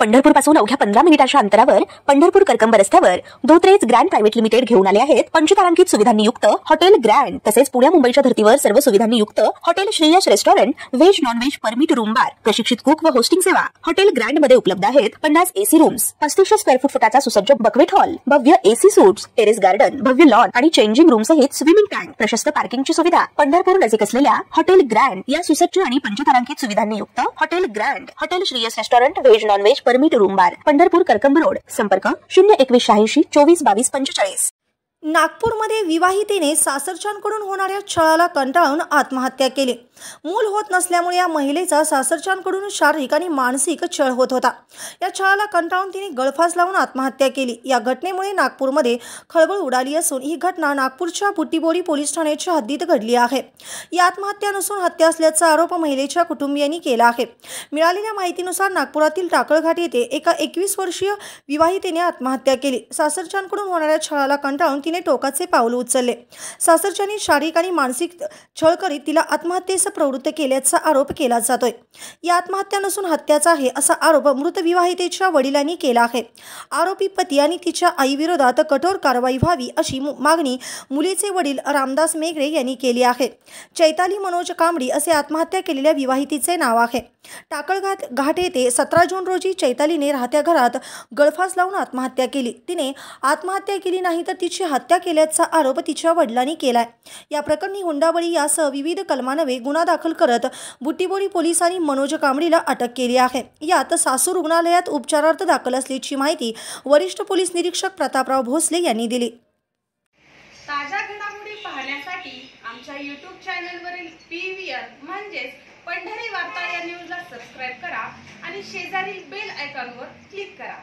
पंढरपूर पासून अवघ्या 15 मिनिटांच्या अंतरावर पंढरपूर करकंब रस्त्यावर धोत्रेज ग्रँड प्रायव्हेट लिमिटेड घेऊन आले आहेत पंचतारांकित सुविधांनी युक्त हॉटेल ग्रँड। तसेच पुण्या मुंबईच्या धर्तीवर सर्व सुविधांनी युक्त hotel Shreyas restaurant, veg non veg permit room बार, प्रशिक्षित कुक व होस्टिंग सेवा हॉटेल ग्रँड मध्ये उपलब्ध आहेत। 50 एसी रूम्स, 3500 स्क्वेअर फुटाचा सुसज्ज बकवेट हॉल, भव्य एसी सूट्स, टेरेस गार्डन, भव्य लॉन आणि चेंजिंग रूम सहित स्विमिंग टँक, प्रशस्त पार्किंगची सुविधा। पंढरपूर नजीक असलेल्या हॉटेल ग्रँड या सुसज्ज आणि पंचतारांकित सुविधांनी युक्त hotel grand, hotel Shreyas restaurant, veg non veg permit room बार, पंढरपूर करकंब रोड। संपर्क 02186 24 22 45। नागपूरमध्ये विवाहितेने सासरच्यांकडून होणाऱ्या छळाला कंटाळून आत्महत्या केली। मूल होत नसल्यामुळे या महिलेचा सासरच्यांकडून शारीरिक आणि मानसिक छळ होत होता। या छळाला कंटाळून तिने गळफास लावून आत्महत्या केली। या घटनेमुळे नागपूरमध्ये खळबळ उडाली असून ही घटना नागपूरच्या बुट्टीबोरी पोलीस ठाण्याच्या हद्दीत घडली आहे। या आत्महत्या नसून हत्या असल्याचा आरोप महिलेच्या कुटुंबियांनी केला आहे। मिळालेल्या माहितीनुसार नागपुरातील टाकळघाट येथे एका 21 वर्षीय विवाहितेने आत्महत्या केली। सासरच्यांकडून होणाऱ्या छळाला कंटाळून तिने टोकाचे पाऊल उचलले। सासरच्यांनी शारीरिक आणि मानसिक छळ करीत तिला आत्महत्येस प्रवृत्त केल्याचा आरोप केला जातोय। या आत्महत्या नसून हत्याचा आहे असा आरोप मृत विवाहितेच्या वडिलांनी केला आहे। आरोपी पती आणि तिच्या आईविरोधात कठोर कारवाई व्हावी अशी मागणी मुलीचे वडील रामदास मेघरे यांनी केली आहे। चैताली मनोज कांबडी असे आत्महत्या केलेल्या विवाहितेचे नाव आहे। टाकळघाट येथे 17 जून रोजी चैतालीने राहत्या घरात गळफास लावून आत्महत्या केली। तिने आत्महत्या केली नाही तर तिची हत्या केल्याचा आरोप तिच्या वडिलांनी केलाय। या प्रकरणी हुंडाबळी यासह विविध कलमांवे गुन्हा दाखल करत बुट्टीबोरी पोलिसांनी मनोज कांबडीला अटक केली आहे। यात सासू रुग्णालयात उपचारार्थ दाखल असल्याची माहिती वरिष्ठ पोलीस निरीक्षक प्रतापराव भोसले यांनी दिली। ताज्या घडामोडी पाहण्यासाठी आमच्या YouTube चॅनलवरील PVR म्हणजेच पंढरी वार्ता या न्यूजला सबस्क्राइब करा आणि शेजारील बेल आयकॉनवर क्लिक करा।